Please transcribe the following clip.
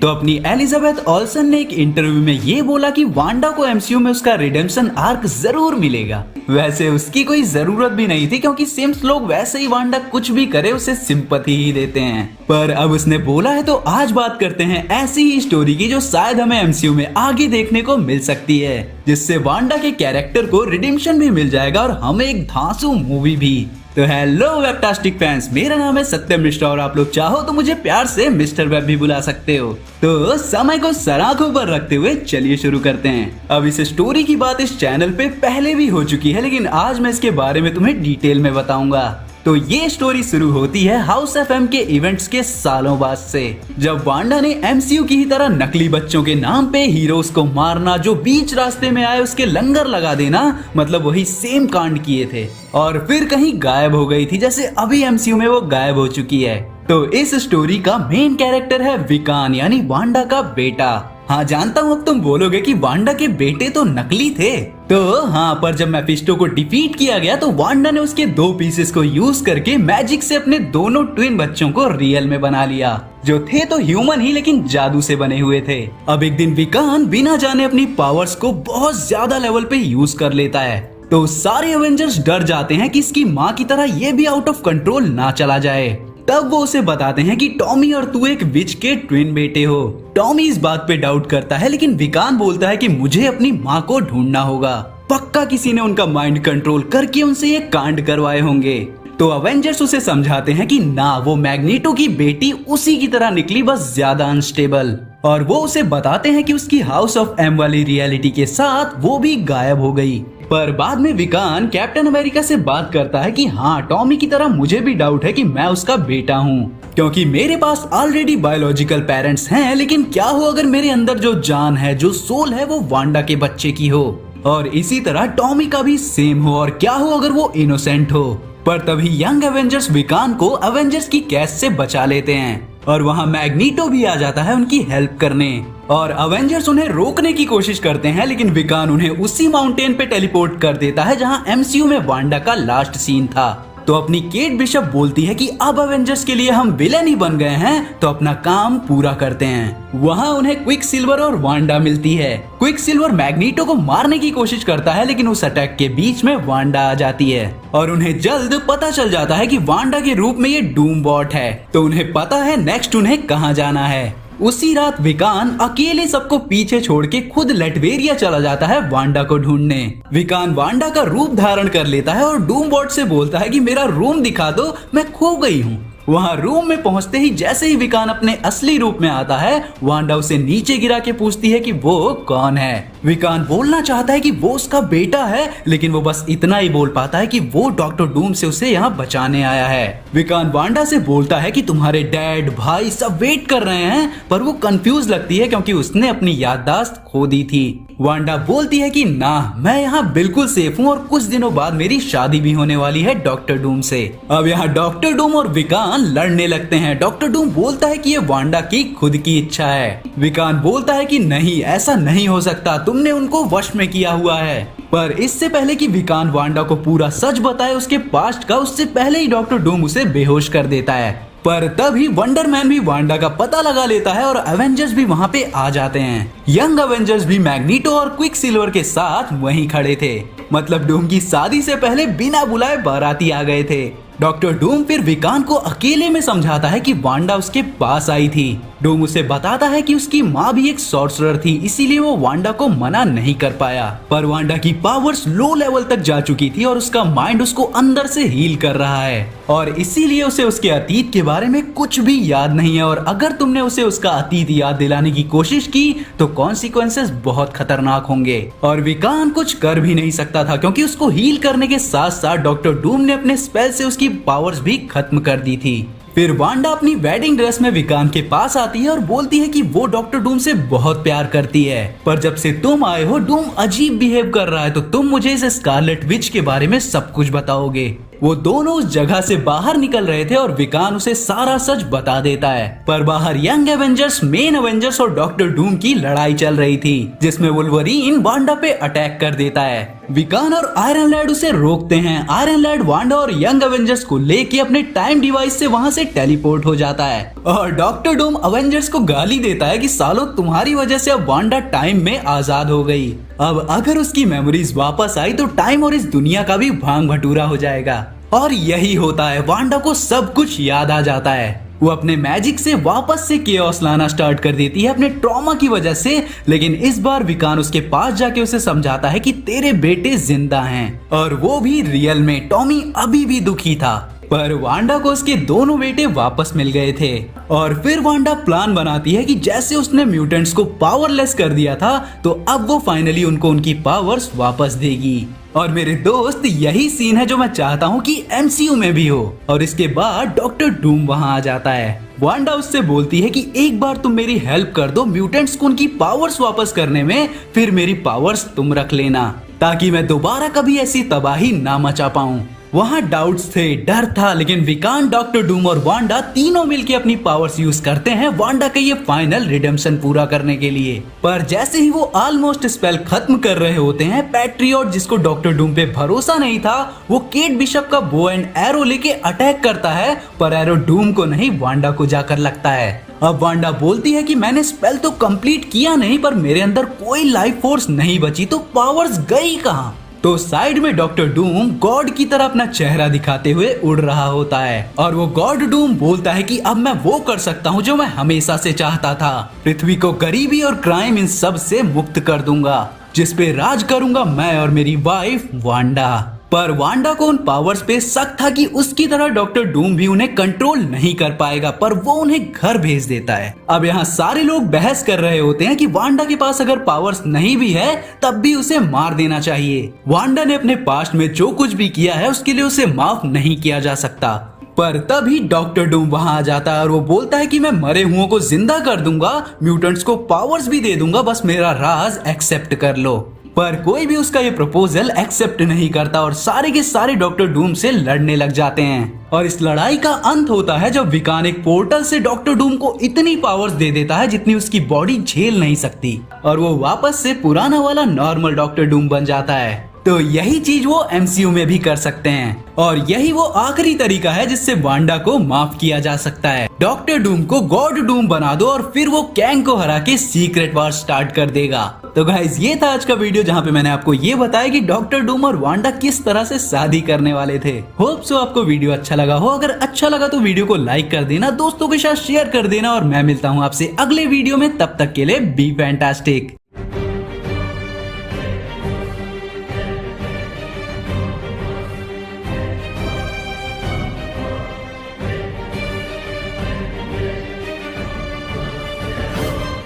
तो अपनी Elizabeth Olsen ने एक इंटरव्यू में ये बोला कि वांडा को एमसीयू में उसका रिडेम्पशन आर्क जरूर मिलेगा। वैसे उसकी कोई जरूरत भी नहीं थी क्योंकि सिम्स लोग वैसे ही वांडा कुछ भी करे उसे सिंपैथी ही देते हैं। पर अब उसने बोला है तो आज बात करते हैं ऐसी ही स्टोरी की जो शायद हमें एमसीयू में आगे देखने को मिल सकती है, जिससे वांडा के कैरेक्टर को रिडेम्पशन भी मिल जाएगा और हमें एक धांसू मूवी भी। तो हेलो वेबटास्टिक फैंस, मेरा नाम है सत्यम मिश्रा और आप लोग चाहो तो मुझे प्यार से मिस्टर वेब भी बुला सकते हो। तो समय को सराखों पर रखते हुए चलिए शुरू करते हैं। अब इस स्टोरी की बात इस चैनल पे पहले भी हो चुकी है, लेकिन आज मैं इसके बारे में तुम्हें डिटेल में बताऊंगा। तो ये स्टोरी शुरू होती है हाउस एफएम के इवेंट्स के सालों बाद से, जब वांडा ने एमसीयू की ही तरह नकली बच्चों के नाम पे हीरोज को मारना, जो बीच रास्ते में आए उसके लंगर लगा देना, मतलब वही सेम कांड किए थे और फिर कहीं गायब हो गई थी, जैसे अभी एमसीयू में वो गायब हो चुकी है। तो इस स्टोरी का मेन कैरेक्टर है विकान, यानी वांडा का बेटा। हाँ जानता हूँ अब तुम बोलोगे कि वांडा के बेटे तो नकली थे। तो हाँ, पर जब मेफिस्टो को डिफीट किया गया तो वांडा ने उसके 2 पीसेस को यूज करके मैजिक से अपने दोनों ट्विन बच्चों को रियल में बना लिया, जो थे तो ह्यूमन ही लेकिन जादू से बने हुए थे। अब एक दिन विकान बिना जाने अपनी पावर्स को बहुत ज्यादा लेवल पे यूज कर लेता है, तो सारे एवेंजर्स डर जाते हैं कि इसकी माँ की तरह ये भी आउट ऑफ कंट्रोल ना चला जाए। तब वो उसे बताते हैं कि टॉमी और तू एक विच के ट्विन बेटे हो। टॉमी इस बात पे डाउट करता है, लेकिन विकान बोलता है कि मुझे अपनी माँ को ढूंढना होगा, पक्का किसी ने उनका माइंड कंट्रोल करके उनसे ये कांड करवाए होंगे। तो अवेंजर्स उसे समझाते हैं कि ना, वो मैग्नेटो की बेटी उसी की तरह निकली, बस ज्यादा अनस्टेबल। और वो उसे बताते हैं कि उसकी हाउस ऑफ एम वाली रियलिटी के साथ वो भी गायब हो गई। पर बाद में विकान कैप्टन अमेरिका से बात करता है कि हाँ, टॉमी की तरह मुझे भी डाउट है कि मैं उसका बेटा हूँ, क्योंकि मेरे पास ऑलरेडी बायोलॉजिकल पेरेंट्स हैं, लेकिन क्या हो अगर मेरे अंदर जो जान है, जो सोल है, वो वांडा के बच्चे की हो, और इसी तरह टॉमी का भी सेम हो, और क्या हो अगर वो इनोसेंट हो। पर तभी यंग एवेंजर्स विकान को एवेंजर्स की कैच से बचा लेते हैं और वहाँ मैग्नीटो भी आ जाता है उनकी हेल्प करने, और अवेंजर्स उन्हें रोकने की कोशिश करते हैं, लेकिन विकान उन्हें उसी माउंटेन पे टेलीपोर्ट कर देता है जहाँ एमसीयू में वांडा का लास्ट सीन था। तो अपनी केट बिशप बोलती है कि अब अवेंजर्स के लिए हम विलेन ही बन गए हैं, तो अपना काम पूरा करते हैं। वहाँ उन्हें क्विक सिल्वर और वांडा मिलती है। क्विक सिल्वर मैग्नीटो को मारने की कोशिश करता है, लेकिन उस अटैक के बीच में वांडा आ जाती है और उन्हें जल्द पता चल जाता है कि वांडा के रूप में ये डूम बॉट है, तो उन्हें पता है नेक्स्ट उन्हें कहाँ जाना है। उसी रात विकान अकेले सबको पीछे छोड़ के खुद लेटवेरिया चला जाता है वांडा को ढूंढने। विकान वांडा का रूप धारण कर लेता है और डूम बॉट से बोलता है कि मेरा रूम दिखा दो, मैं खो गई हूँ। वहाँ रूम में पहुँचते ही जैसे ही विकान अपने असली रूप में आता है, वांडा उसे नीचे गिरा के पूछती है कि वो कौन है। विकान बोलना चाहता है कि वो उसका बेटा है, लेकिन वो बस इतना ही बोल पाता है कि वो डॉक्टर डूम से उसे यहाँ बचाने आया है। विकान वांडा से बोलता है कि तुम्हारे डैड, भाई सब वेट कर रहे हैं, पर वो कंफ्यूज लगती है क्योंकि उसने अपनी याददाश्त खो दी थी। वांडा बोलती है कि ना, मैं यहाँ बिल्कुल सेफ हूँ और कुछ दिनों बाद मेरी शादी भी होने वाली है डॉक्टर डूम से। अब यहाँ डॉक्टर डूम और विकान लड़ने लगते हैं। डॉक्टर डूम बोलता है कि ये वांडा की खुद की इच्छा है। विकान बोलता है कि नहीं, ऐसा नहीं हो सकता, तुमने उनको वश में किया हुआ है। पर इससे पहले कि विकान वांडा को पूरा सच बताए उसके पास्ट का, उससे पहले ही डॉक्टर डूम उसे बेहोश कर देता है। पर तभी वंडरमैन भी वांडा का पता लगा लेता है और एवेंजर्स भी वहाँ पे आ जाते हैं। यंग एवेंजर्स भी मैग्नीटो और क्विक सिल्वर के साथ वहीं खड़े थे, मतलब डूम की शादी से पहले बिना बुलाए बाराती आ गए थे। डॉक्टर डूम फिर विकान को अकेले में समझाता है कि वांडा उसके पास आई थी। डूम उसे बताता है कि उसकी माँ भी एक सॉर्सरर थी, इसीलिए वो वांडा को मना नहीं कर पाया। पर वांडा की पावर्स लो लेवल तक जा चुकी थी और उसका माइंड उसको अंदर से हील कर रहा है, और इसीलिए उसे उसके अतीत के बारे में कुछ भी याद नहीं है। और अगर तुमने उसे उसका अतीत याद दिलाने की कोशिश की तो कॉन्सिक्वेंसेस बहुत खतरनाक होंगे। और विकान कुछ कर भी नहीं सकता था क्योंकि उसको हील करने के साथ साथ डॉक्टर डूम ने अपने स्पेल से उसकी पावर्स भी खत्म कर दी थी। फिर वांडा अपनी वेडिंग ड्रेस में विकान के पास आती है और बोलती है कि वो डॉक्टर डूम से बहुत प्यार करती है, पर जब से तुम आए हो डूम अजीब बिहेव कर रहा है, तो तुम मुझे इस स्कारलेट विच के बारे में सब कुछ बताओगे। वो दोनों उस जगह से बाहर निकल रहे थे और विकान उसे सारा सच बता देता है। पर बाहर यंग एवेंजर्स, मेन एवेंजर्स और डॉक्टर डूम की लड़ाई चल रही थी, जिसमें वुल्वरीन वांडा पे अटैक कर देता है। विकान और आयरन लैड उसे रोकते हैं। आयरन लैड वांडा और यंग एवेंजर्स को लेके अपने टाइम डिवाइस से वहां से टेलीपोर्ट हो जाता है और डॉक्टर डूम अवेंजर्स को गाली देता है कि सालों तुम्हारी वजह से अब वांडा टाइम में आजाद हो गई। अब अगर उसकी मेमोरीज वापस आई तो टाइम और इस दुनिया का भी भांग भटूरा हो जाएगा। और यही होता है, वांडा को सब कुछ याद आ जाता है। वो अपने मैजिक से वापस से केओस लाना स्टार्ट कर देती है अपने ट्रॉमा की वजह से। लेकिन इस बार विकान उसके पास जाके उसे समझाता है कि तेरे बेटे जिंदा हैं और वो भी रियल में। टॉमी अभी भी दुखी था, पर वांडा को उसके दोनों बेटे वापस मिल गए थे। और फिर वांडा प्लान बनाती है कि जैसे उसने म्यूटेंट्स को पावरलेस कर दिया था तो अब वो फाइनली उनको उनकी पावर्स वापस देगी। और मेरे दोस्त, यही सीन है जो मैं चाहता हूँ कि एमसीयू में भी हो। और इसके बाद डॉक्टर डूम वहाँ आ जाता है। वांडा उससे बोलती है कि एक बार तुम मेरी हेल्प कर दो म्यूटेंट्स को उनकी पावर्स वापस करने में, फिर मेरी पावर्स तुम रख लेना ताकि मैं दोबारा कभी ऐसी तबाही ना मचा पाऊं। वहाँ डाउट्स थे, डर था, लेकिन विकान, डॉक्टर डूम और वांडा तीनों मिलके अपनी पावर्स यूज करते हैं वांडा के ये फाइनल रिडेम्पशन पूरा करने के लिए। पर जैसे ही वो ऑलमोस्ट स्पेल खत्म कर रहे होते हैं, पैट्रियट, जिसको डॉक्टर डूम पे भरोसा नहीं था, वो केट बिशप का बो एंड एरो लेके अटैक करता है। पर एरो डूम को नहीं, वांडा को जाकर लगता है। अब वांडा बोलती है कि मैंने स्पेल तो कंप्लीट किया नहीं, पर मेरे अंदर कोई लाइफ फोर्स नहीं बची, तो पावर्स गई कहाँ? तो साइड में डॉक्टर डूम गॉड की तरह अपना चेहरा दिखाते हुए उड़ रहा होता है और वो गॉड डूम बोलता है कि अब मैं वो कर सकता हूँ जो मैं हमेशा से चाहता था। पृथ्वी को गरीबी और क्राइम इन सब से मुक्त कर दूंगा, जिस पे राज करूंगा मैं और मेरी वाइफ वांडा। पर वांडा को उन पावर्स पे शक था कि उसकी तरह डॉक्टर डूम भी उन्हें कंट्रोल नहीं कर पाएगा, पर वो उन्हें घर भेज देता है। अब यहाँ सारे लोग बहस कर रहे होते हैं कि वांडा के पास अगर पावर्स नहीं भी है तब भी उसे मार देना चाहिए। वांडा ने अपने पास्ट में जो कुछ भी किया है उसके लिए उसे माफ नहीं किया जा सकता। पर तभी डॉक्टर डूम वहाँ आ जाता है और वो बोलता है कि मैं मरे हुओं को जिंदा कर दूंगा, म्यूटेंट्स को पावर्स भी दे दूंगा, बस मेरा राज एक्सेप्ट कर लो। पर कोई भी उसका ये प्रपोजल एक्सेप्ट नहीं करता और सारे के सारे डॉक्टर डूम से लड़ने लग जाते हैं। और इस लड़ाई का अंत होता है जब विकान एक पोर्टल से डॉक्टर डूम को इतनी पावर्स दे देता है जितनी उसकी बॉडी झेल नहीं सकती और वो वापस से पुराना वाला नॉर्मल डॉक्टर डूम बन जाता है। तो यही चीज वो एमसीयू में भी कर सकते हैं और यही वो आखिरी तरीका है जिससे वांडा को माफ किया जा सकता है। डॉक्टर डूम को गॉड डूम बना दो और फिर वो कैंग को हरा के सीक्रेट वॉर स्टार्ट कर देगा। तो गाइज, ये था आज का वीडियो जहाँ पे मैंने आपको ये बताया कि डॉक्टर डूम और वांडा किस तरह से शादी करने वाले थे। होप सो आपको वीडियो अच्छा लगा हो। अगर अच्छा लगा तो वीडियो को लाइक कर देना, दोस्तों के साथ शेयर कर देना और मैं मिलता हूँ आपसे अगले वीडियो में। तब तक के लिए बी फैंटास्टिक।